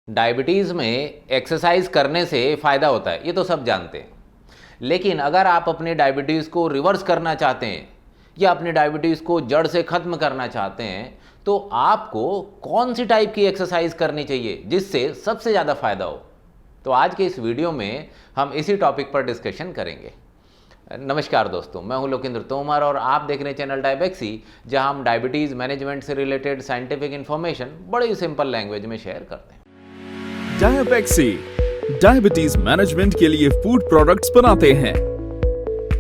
Diabetes में exercise करने से फ़ायदा होता है, ये तो सब जानते हैं। लेकिन अगर आप अपनी डायबिटीज़ को रिवर्स करना चाहते हैं या अपनी डायबिटीज़ को जड़ से ख़त्म करना चाहते हैं, तो आपको कौन सी टाइप की एक्सरसाइज करनी चाहिए जिससे सबसे ज़्यादा फ़ायदा हो। तो आज के इस वीडियो में हम इसी टॉपिक पर डिस्कशन करेंगे। नमस्कार दोस्तों, मैं हूं लोकेंद्र तोमर और आप देख रहे हैं चैनल डायबेक्सी, जहां हम डायबिटीज़ मैनेजमेंट से रिलेटेड साइंटिफिक इन्फॉर्मेशन बड़ी सिंपल लैंग्वेज में शेयर करते हैं। डायबेक्सी डायबिटीज मैनेजमेंट के लिए फूड प्रोडक्ट्स बनाते हैं।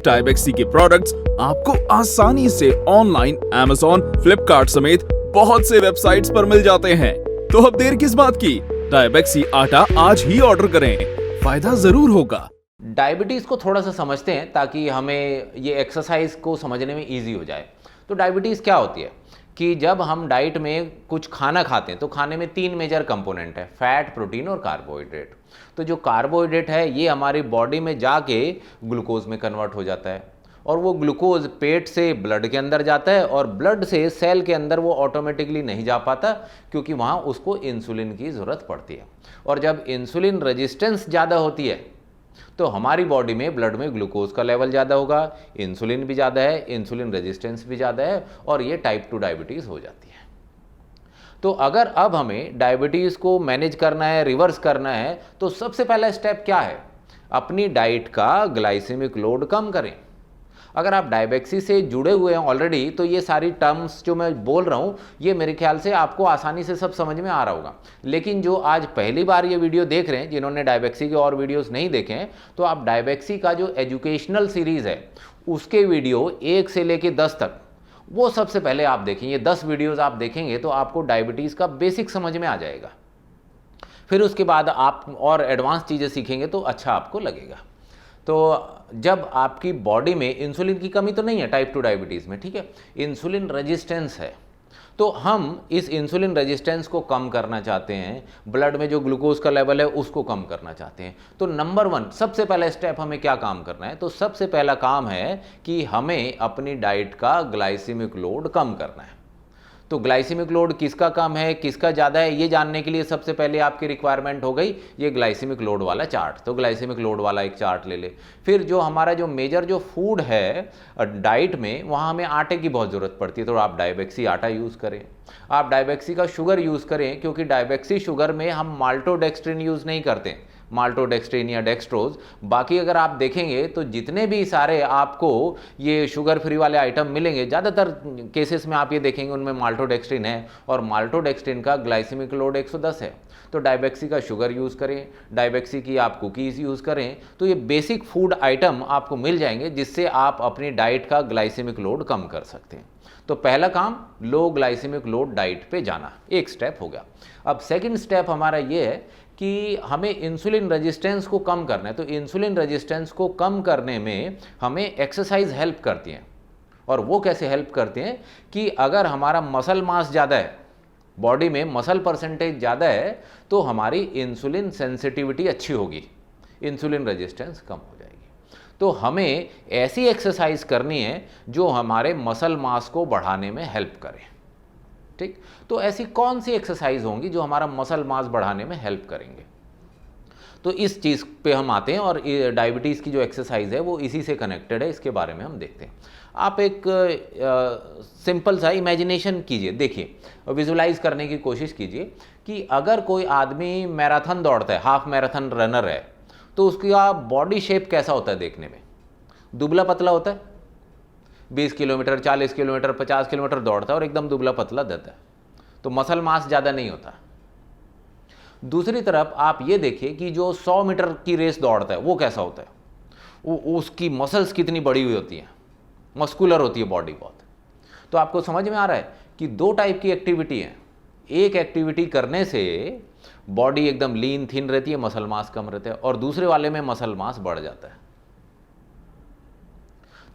डायबेक्सी के प्रोडक्ट्स आपको आसानी से ऑनलाइन Amazon, फ्लिपकार्ट समेत बहुत से वेबसाइट्स पर मिल जाते हैं। तो अब देर किस बात की, डायबेक्सी आटा आज ही ऑर्डर करें, फायदा जरूर होगा। डायबिटीज़ को थोड़ा सा समझते हैं ताकि हमें ये एक्सरसाइज को समझने में इजी हो जाए। तो डायबिटीज़ क्या होती है कि जब हम डाइट में कुछ खाना खाते हैं तो खाने में 3 मेजर कंपोनेंट है, फैट, प्रोटीन और कार्बोहाइड्रेट। तो जो कार्बोहाइड्रेट है ये हमारी बॉडी में जाके ग्लूकोज में कन्वर्ट हो जाता है और वो ग्लूकोज पेट से ब्लड के अंदर जाता है और ब्लड से सेल के अंदर वो ऑटोमेटिकली नहीं जा पाता क्योंकि वहाँ उसको इंसुलिन की ज़रूरत पड़ती है। और जब इंसुलिन रेजिस्टेंस ज़्यादा होती है तो हमारी बॉडी में ब्लड में ग्लूकोज का लेवल ज़्यादा होगा, इंसुलिन भी ज़्यादा है, इंसुलिन रेजिस्टेंस भी ज़्यादा है और ये टाइप 2 डायबिटीज़ हो जाती है। तो अगर अब हमें डायबिटीज़ को मैनेज करना है, रिवर्स करना है, तो सबसे पहला स्टेप क्या है? अपनी डाइट का ग्लाइसेमिक लोड कम करें। अगर आप डायबेक्सी से जुड़े हुए हैं ऑलरेडी तो ये सारी टर्म्स जो मैं बोल रहा हूँ ये मेरे ख्याल से आपको आसानी से सब समझ में आ रहा होगा। लेकिन जो आज पहली बार ये वीडियो देख रहे हैं, जिन्होंने डायबेक्सी के और वीडियोस नहीं देखे हैं, तो आप डायबेक्सी का जो एजुकेशनल सीरीज़ है उसके वीडियो 1 से लेके 10 तक वो सबसे पहले आप देखें। ये 10 वीडियोज़ आप देखेंगे तो आपको डायबिटीज़ का बेसिक समझ में आ जाएगा। फिर उसके बाद आप और एडवांस चीज़ें सीखेंगे तो अच्छा आपको लगेगा। तो जब आपकी बॉडी में इंसुलिन की कमी तो नहीं है टाइप 2 डायबिटीज़ में, ठीक है, इंसुलिन रेजिस्टेंस है, तो हम इस इंसुलिन रेजिस्टेंस को कम करना चाहते हैं, ब्लड में जो ग्लूकोज का लेवल है उसको कम करना चाहते हैं। तो नंबर 1 सबसे पहला स्टेप हमें क्या काम करना है? तो सबसे पहला काम है कि हमें अपनी डाइट का ग्लाइसेमिक लोड कम करना है। तो ग्लाइसेमिक लोड किसका कम है, किसका ज़्यादा है, ये जानने के लिए सबसे पहले आपकी रिक्वायरमेंट हो गई ये ग्लाइसेमिक लोड वाला चार्ट। तो ग्लाइसेमिक लोड वाला एक चार्ट ले ले। फिर जो हमारा जो मेजर जो फूड है डाइट में, वहाँ हमें आटे की बहुत ज़रूरत पड़ती है, तो आप डायबेक्सी आटा यूज़ करें। आप डायबेक्सी का शुगर यूज़ करें क्योंकि डायबेक्सी शुगर में हम माल्टोडेक्स्ट्रिन यूज़ नहीं करते, माल्टोडेक्स्ट्रिन या डेक्सट्रोज। बाकी अगर आप देखेंगे तो जितने भी सारे आपको ये शुगर फ्री वाले आइटम मिलेंगे, ज़्यादातर केसेस में आप ये देखेंगे उनमें माल्टोडेक्स्ट्रिन है और माल्टोडेक्स्ट्रिन का ग्लाइसेमिक लोड 110 है। तो डायबेक्सी का शुगर यूज़ करें, डायबेक्सी की आप कुकीज़ यूज़ करें, तो ये बेसिक फूड आइटम आपको मिल जाएंगे जिससे आप अपनी डाइट का ग्लाइसेमिक लोड कम कर सकते हैं। तो पहला काम लो ग्लाइसेमिक लोड डाइट पे जाना, एक स्टेप हो गया। अब सेकंड स्टेप हमारा ये है कि हमें इंसुलिन रेजिस्टेंस को कम करना है। तो इंसुलिन रेजिस्टेंस को कम करने में हमें एक्सरसाइज हेल्प करती हैं। और वो कैसे हेल्प करती हैं कि अगर हमारा मसल मास ज़्यादा है, बॉडी में मसल परसेंटेज ज़्यादा है, तो हमारी इंसुलिन सेंसिटिविटी अच्छी होगी, इंसुलिन रेजिस्टेंस कम हो जाएगी। तो हमें ऐसी एक्सरसाइज करनी है जो हमारे मसल मास को बढ़ाने में हेल्प करे, ठीक। तो ऐसी कौन सी एक्सरसाइज होंगी जो हमारा मसल मास बढ़ाने में हेल्प करेंगे? तो इस चीज़ पे हम आते हैं और डायबिटीज़ की जो एक्सरसाइज है वो इसी से कनेक्टेड है, इसके बारे में हम देखते हैं। आप एक सिंपल सा इमेजिनेशन कीजिए, देखिए, विजुलाइज करने की कोशिश कीजिए कि अगर कोई आदमी मैराथन दौड़ता है, हाफ मैराथन रनर है, तो उसका बॉडी शेप कैसा होता है देखने में? दुबला पतला होता है। 20 किलोमीटर, 40 किलोमीटर, 50 किलोमीटर दौड़ता है और एकदम दुबला पतला देता है, तो मसल मास ज़्यादा नहीं होता। दूसरी तरफ आप ये देखिए कि जो 100 मीटर की रेस दौड़ता है वो कैसा होता है, उसकी मसल्स कितनी बड़ी हुई होती हैं, मस्कुलर होती है बॉडी बहुत। तो आपको समझ में आ रहा है कि 2 टाइप की एक्टिविटी है। एक एक्टिविटी करने से बॉडी एकदम लीन थिन रहती है, मसल मास कम रहता है, और दूसरे वाले में मसल मास बढ़ जाता है।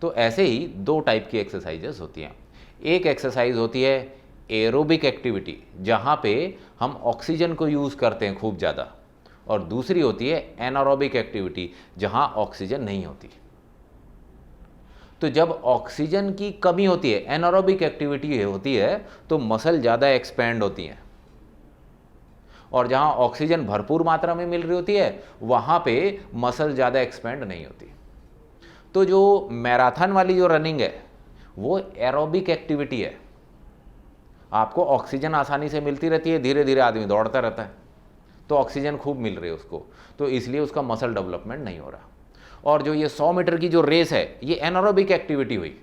तो ऐसे ही 2 टाइप की एक्सरसाइजेस होती हैं। एक एक्सरसाइज होती है एरोबिक एक्टिविटी, जहाँ पे हम ऑक्सीजन को यूज़ करते हैं खूब ज़्यादा, और दूसरी होती है एनारोबिक एक्टिविटी, जहाँ ऑक्सीजन नहीं होती। तो जब ऑक्सीजन की कमी होती है, एनारोबिक एक्टिविटी होती है, तो मसल ज़्यादा एक्सपेंड होती हैं और जहाँ ऑक्सीजन भरपूर मात्रा में मिल रही होती है वहाँ पे मसल ज़्यादा एक्सपेंड नहीं होती। तो जो मैराथन वाली जो रनिंग है वो एरोबिक एक्टिविटी है, आपको ऑक्सीजन आसानी से मिलती रहती है, धीरे धीरे आदमी दौड़ता रहता है तो ऑक्सीजन खूब मिल रही है उसको, तो इसलिए उसका मसल डेवलपमेंट नहीं हो रहा। और जो ये 100 मीटर की जो रेस है ये एनारोबिक एक्टिविटी हुई,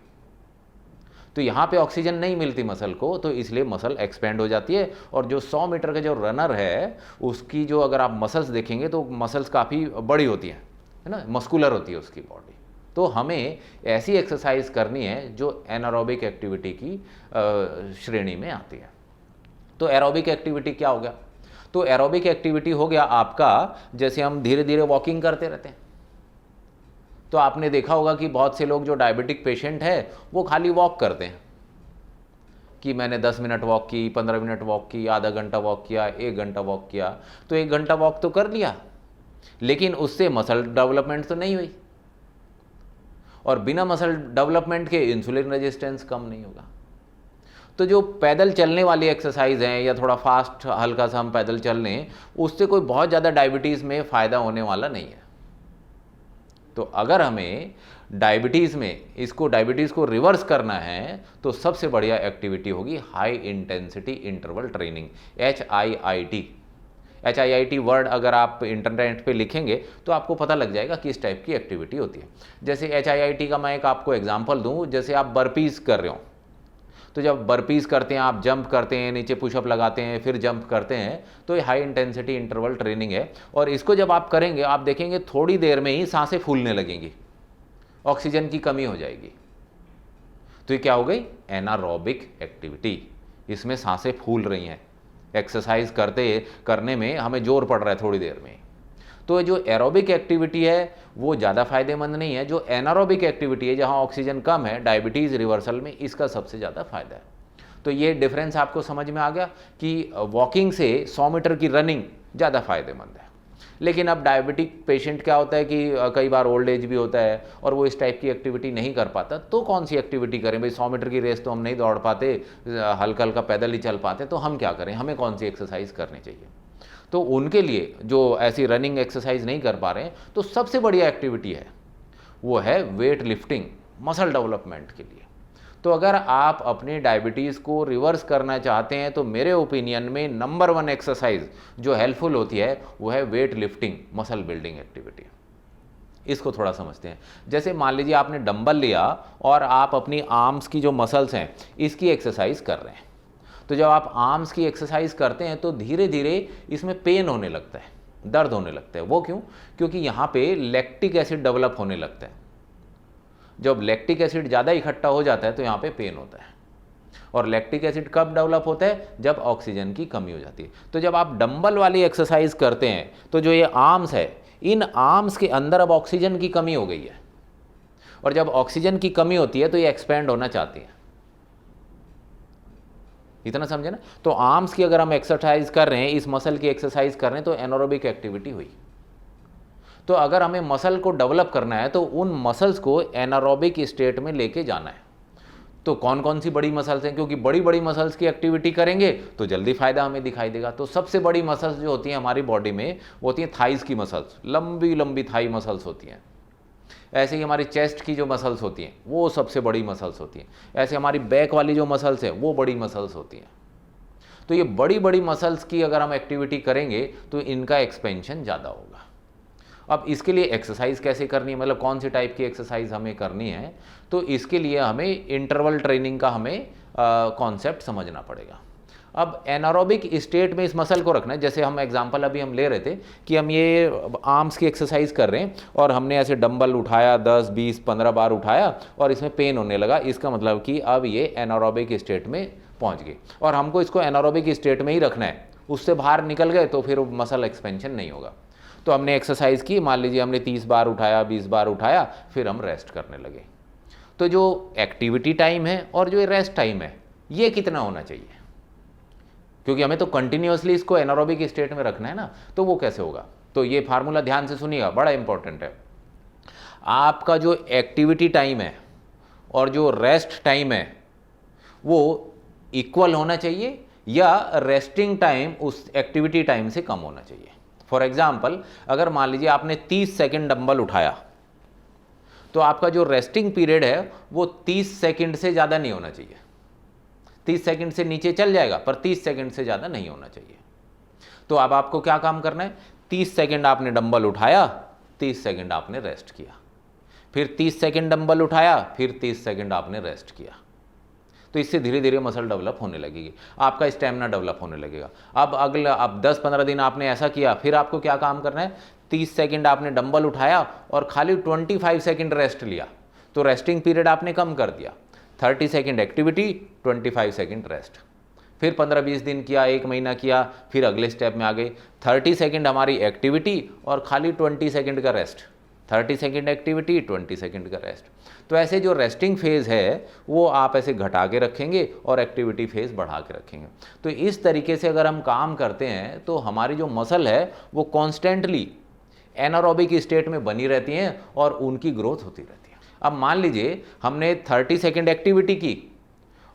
तो यहाँ पे ऑक्सीजन नहीं मिलती मसल को, तो इसलिए मसल एक्सपेंड हो जाती है। और जो 100 मीटर का जो रनर है उसकी जो अगर आप मसल्स देखेंगे तो मसल्स काफ़ी बड़ी होती हैं, है ना, मस्कुलर होती है उसकी बॉडी। तो हमें ऐसी एक्सरसाइज करनी है जो एनारोबिक एक्टिविटी की श्रेणी में आती है। तो एरोबिक एक्टिविटी क्या हो गया? तो एरोबिक एक्टिविटी हो गया आपका, जैसे हम धीरे धीरे वॉकिंग करते रहते हैं, तो आपने देखा होगा कि बहुत से लोग जो डायबिटिक पेशेंट है वो खाली वॉक करते हैं कि मैंने 10 मिनट वॉक की, 15 मिनट वॉक की, आधा घंटा वॉक किया, 1 घंटा वॉक किया। तो 1 घंटा वॉक तो कर लिया, लेकिन उससे मसल डेवलपमेंट तो नहीं हुई, और बिना मसल डेवलपमेंट के इंसुलिन रेजिस्टेंस कम नहीं होगा। तो जो पैदल चलने वाली एक्सरसाइज हैं या थोड़ा फास्ट हल्का सा हम पैदल चल लें, उससे कोई बहुत ज़्यादा डायबिटीज़ में फ़ायदा होने वाला नहीं है। तो अगर हमें डायबिटीज़ में इसको डायबिटीज़ को रिवर्स करना है तो सबसे बढ़िया एक्टिविटी होगी high intensity interval training, HIIT word अगर आप इंटरनेट पे लिखेंगे तो आपको पता लग जाएगा किस टाइप की एक्टिविटी होती है। जैसे HIIT का मैं एक आपको एग्जांपल दूं, जैसे आप बर्पीज़ कर रहे हो, तो जब बर्पीज़ करते हैं, आप जंप करते हैं, नीचे पुशअप लगाते हैं, फिर जंप करते हैं, तो ये हाई इंटेंसिटी इंटरवल ट्रेनिंग है। और इसको जब आप करेंगे आप देखेंगे थोड़ी देर में ही सांसें फूलने लगेंगी, ऑक्सीजन की कमी हो जाएगी। तो ये क्या हो गई? एनारोबिक एक्टिविटी, इसमें सांसें फूल रही हैं, एक्सरसाइज करने में हमें जोर पड़ रहा है थोड़ी देर में। तो जो एरोबिक एक्टिविटी है वो ज़्यादा फायदेमंद नहीं है, जो एनारोबिक एक्टिविटी है जहाँ ऑक्सीजन कम है, डायबिटीज़ रिवर्सल में इसका सबसे ज़्यादा फायदा है। तो ये डिफरेंस आपको समझ में आ गया कि वॉकिंग से 100 मीटर की रनिंग ज़्यादा फायदेमंद है। लेकिन अब डायबिटिक पेशेंट क्या होता है कि कई बार ओल्ड एज भी होता है और वो इस टाइप की एक्टिविटी नहीं कर पाता, तो कौन सी एक्टिविटी करें भाई? 100 मीटर की रेस तो हम नहीं दौड़ पाते, हल्का हल्का पैदल ही चल पाते, तो हम क्या करें? हमें कौन सी एक्सरसाइज करनी चाहिए? तो उनके लिए जो ऐसी रनिंग एक्सरसाइज नहीं कर पा रहे हैं, तो सबसे बढ़िया एक्टिविटी है वो है वेट लिफ्टिंग, मसल डेवलपमेंट के लिए। तो अगर आप अपनी डायबिटीज़ को रिवर्स करना चाहते हैं तो मेरे ओपिनियन में नंबर 1 एक्सरसाइज जो हेल्पफुल होती है वो है weight lifting, muscle building activity. इसको थोड़ा समझते हैं। जैसे मान लीजिए आपने डंबल लिया और आप अपनी आर्म्स की जो मसल्स हैं इसकी एक्सरसाइज कर रहे हैं, तो जब आप आर्म्स की एक्सरसाइज करते हैं तो धीरे धीरे इसमें पेन होने लगता है, दर्द होने लगता है। वो क्यों? क्योंकि यहाँ पे लैक्टिक एसिड डेवलप होने लगता है। जब लैक्टिक एसिड ज़्यादा इकट्ठा हो जाता है तो यहाँ पे पेन होता है। और लैक्टिक एसिड कब डेवलप होता है? जब ऑक्सीजन की कमी हो जाती है। तो जब आप डंबल वाली एक्सरसाइज करते हैं तो जो ये आर्म्स है, इन आर्म्स के अंदर अब ऑक्सीजन की कमी हो गई है, और जब ऑक्सीजन की कमी होती है तो ये एक्सपेंड होना चाहती है। इतना समझे ना? तो आर्म्स की अगर हम एक्सरसाइज कर रहे हैं, इस मसल की एक्सरसाइज कर रहे हैं, तो एनारोबिक एक्टिविटी हुई। तो अगर हमें मसल को डेवलप करना है तो उन मसल्स को एनारोबिक स्टेट में लेके जाना है। तो कौन कौन सी बड़ी मसल्स हैं? क्योंकि बड़ी बड़ी मसल्स की एक्टिविटी करेंगे तो जल्दी फायदा हमें दिखाई देगा। तो सबसे बड़ी मसल्स जो होती हैं हमारी बॉडी में वो होती हैं थाइस की मसल्स, लंबी लंबी थाई मसल्स होती हैं। ऐसे ही हमारी चेस्ट की जो मसल्स होती हैं वो सबसे बड़ी मसल्स होती हैं। ऐसे हमारी बैक वाली जो मसल्स हैं वो बड़ी मसल्स होती हैं। तो ये बड़ी बड़ी मसल्स की अगर हम एक्टिविटी करेंगे तो इनका एक्सपेंशन ज़्यादा होगा। अब इसके लिए एक्सरसाइज कैसे करनी है, मतलब कौन सी टाइप की एक्सरसाइज हमें करनी है? तो इसके लिए हमें इंटरवल ट्रेनिंग का हमें कॉन्सेप्ट समझना पड़ेगा। अब एनारोबिक स्टेट में इस मसल को रखना है। जैसे हम एग्जांपल अभी हम ले रहे थे कि हम ये आर्म्स की एक्सरसाइज कर रहे हैं और हमने ऐसे डंबल उठाया, 10, 20, 15 बार उठाया और इसमें पेन होने लगा, इसका मतलब कि अब ये एनारोबिक स्टेट में पहुंच गए और हमको इसको एनारोबिक स्टेट में ही रखना है। उससे बाहर निकल गए तो फिर मसल एक्सपेंशन नहीं होगा। तो हमने एक्सरसाइज की, मान लीजिए हमने 30 बार उठाया, 20 बार उठाया, फिर हम रेस्ट करने लगे। तो जो एक्टिविटी टाइम है और जो रेस्ट टाइम है ये कितना होना चाहिए? क्योंकि हमें तो कंटिन्यूअसली इसको एनारोबिक स्टेट में रखना है ना, तो वो कैसे होगा? तो ये फार्मूला ध्यान से सुनिएगा, बड़ा इंपॉर्टेंट है। आपका जो एक्टिविटी टाइम है और जो रेस्ट टाइम है वो इक्वल होना चाहिए या रेस्टिंग टाइम उस एक्टिविटी टाइम से कम होना चाहिए। फॉर एग्जाम्पल, अगर मान लीजिए आपने 30 सेकेंड डंबल उठाया तो आपका जो रेस्टिंग पीरियड है वो 30 सेकेंड से ज़्यादा नहीं होना चाहिए। 30 सेकेंड से नीचे चल जाएगा पर 30 सेकेंड से ज़्यादा नहीं होना चाहिए। तो अब आपको क्या काम करना है, 30 सेकेंड आपने डंबल उठाया, 30 सेकेंड आपने रेस्ट किया, फिर 30 सेकेंड डंबल उठाया, फिर 30 सेकेंड आपने रेस्ट किया। तो इससे धीरे धीरे मसल डेवलप होने लगेगी, आपका स्टेमिना डेवलप होने लगेगा। अब 10-15 दिन आपने ऐसा किया, फिर आपको क्या काम करना है, 30 सेकेंड आपने डंबल उठाया और खाली 25 सेकेंड रेस्ट लिया, तो रेस्टिंग पीरियड आपने कम कर दिया। 30 सेकेंड एक्टिविटी, 25 सेकेंड रेस्ट। फिर 15-20 दिन किया, 1 महीना किया, फिर अगले स्टेप में आ गए, 30 सेकेंड हमारी एक्टिविटी और खाली 20 सेकेंड का रेस्ट। 30 सेकेंड एक्टिविटी, 20 सेकेंड का रेस्ट। तो ऐसे जो रेस्टिंग फेज़ है वो आप ऐसे घटा के रखेंगे और एक्टिविटी फेज़ बढ़ा के रखेंगे। तो इस तरीके से अगर हम काम करते हैं तो हमारी जो मसल है वो कॉन्स्टेंटली एनारोबिक स्टेट में बनी रहती हैं और उनकी ग्रोथ होती रहती है। अब मान लीजिए हमने 30 सेकेंड एक्टिविटी की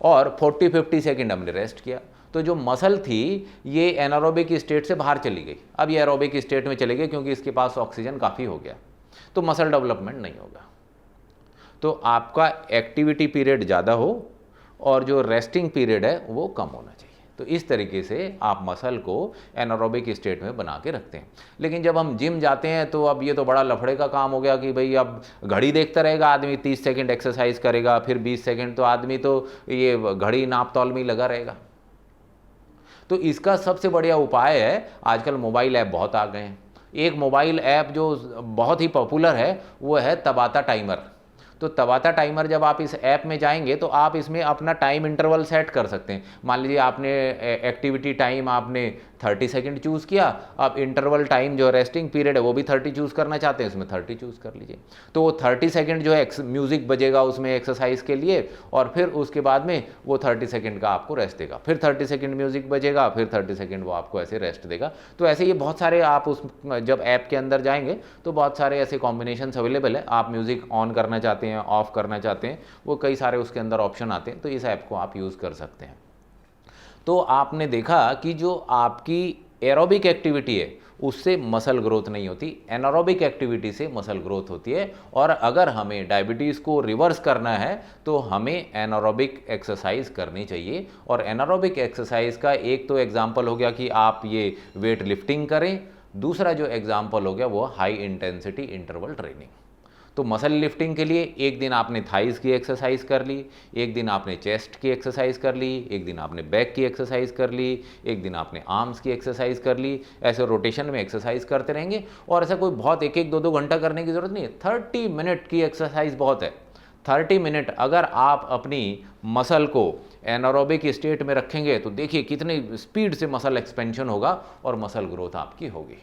और 40-50 सेकेंड हमने रेस्ट किया, तो जो मसल थी ये एनारोबिक स्टेट से बाहर चली गई, अब ये एरोबिक स्टेट में चली गई क्योंकि इसके पास ऑक्सीजन काफ़ी हो गया, तो मसल डेवलपमेंट नहीं होगा। तो आपका एक्टिविटी पीरियड ज़्यादा हो और जो रेस्टिंग पीरियड है वो कम होना चाहिए। तो इस तरीके से आप मसल को एनारोबिक स्टेट में बना के रखते हैं। लेकिन जब हम जिम जाते हैं तो अब ये तो बड़ा लफड़े का काम हो गया कि भाई अब घड़ी देखता रहेगा आदमी, 30 सेकेंड एक्सरसाइज करेगा, फिर 20 सेकेंड, तो आदमी तो ये घड़ी नाप तौल में ही लगा रहेगा। तो इसका सबसे बढ़िया उपाय है, आजकल मोबाइल ऐप बहुत आ गए हैं। एक मोबाइल ऐप जो बहुत ही पॉपुलर है वो है तबाता टाइमर। तो तबाता टाइमर, जब आप इस ऐप में जाएंगे तो आप इसमें अपना टाइम इंटरवल सेट कर सकते हैं। मान लीजिए आपने एक्टिविटी टाइम आपने 30 सेकेंड चूज़ किया, अब इंटरवल टाइम जो रेस्टिंग पीरियड है वो भी 30 चूज़ करना चाहते हैं, उसमें 30 चूज़ कर लीजिए। तो वो 30 सेकेंड जो है म्यूज़िक बजेगा उसमें एक्सरसाइज के लिए, और फिर उसके बाद में वो 30 सेकेंड का आपको रेस्ट देगा, फिर 30 सेकेंड म्यूज़िक बजेगा, फिर 30 सेकेंड वो आपको ऐसे रेस्ट देगा। तो ऐसे ये बहुत सारे आप उस जब ऐप के अंदर जाएंगे तो बहुत सारे ऐसे कॉम्बिनेशंस अवेलेबल है। आप म्यूज़िक ऑन करना चाहते हैं, ऑफ करना चाहते हैं, वो कई सारे उसके अंदर ऑप्शन आते हैं, तो इस ऐप को आप यूज़ कर सकते हैं। तो आपने देखा कि जो आपकी एरोबिक एक्टिविटी है उससे मसल ग्रोथ नहीं होती, एनारोबिक एक्टिविटी से मसल ग्रोथ होती है। और अगर हमें डायबिटीज़ को रिवर्स करना है तो हमें एनारोबिक एक्सरसाइज करनी चाहिए। और एनारोबिक एक्सरसाइज का एक तो एग्जांपल हो गया कि आप ये वेट लिफ्टिंग करें, दूसरा जो एग्जांपल हो गया वो हाई इंटेंसिटी इंटरवल ट्रेनिंग। तो मसल लिफ्टिंग के लिए एक दिन आपने थाइज़ की एक्सरसाइज कर ली, एक दिन आपने चेस्ट की एक्सरसाइज कर ली, एक दिन आपने बैक की एक्सरसाइज कर ली, एक दिन आपने आर्म्स की एक्सरसाइज कर ली। ऐसे रोटेशन में एक्सरसाइज करते रहेंगे और ऐसा कोई बहुत 1-1, 2-2 घंटा करने की ज़रूरत नहीं है। 30 मिनट की एक्सरसाइज बहुत है। 30 मिनट अगर आप अपनी मसल को एनारोबिक स्टेट में रखेंगे तो देखिए कितनी स्पीड से मसल एक्सपेंशन होगा और मसल ग्रोथ आपकी होगी।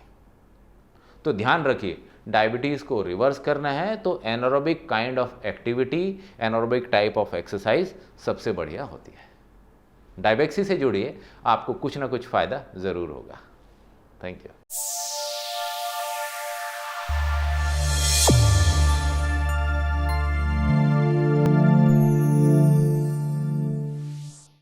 तो ध्यान रखिए, डायबिटीज़ को रिवर्स करना है तो anaerobic kind of activity, anaerobic type of exercise सबसे बढ़िया होती है। डायबेक्सी से जुड़िए, आपको कुछ ना कुछ फ़ायदा ज़रूर होगा। Thank you.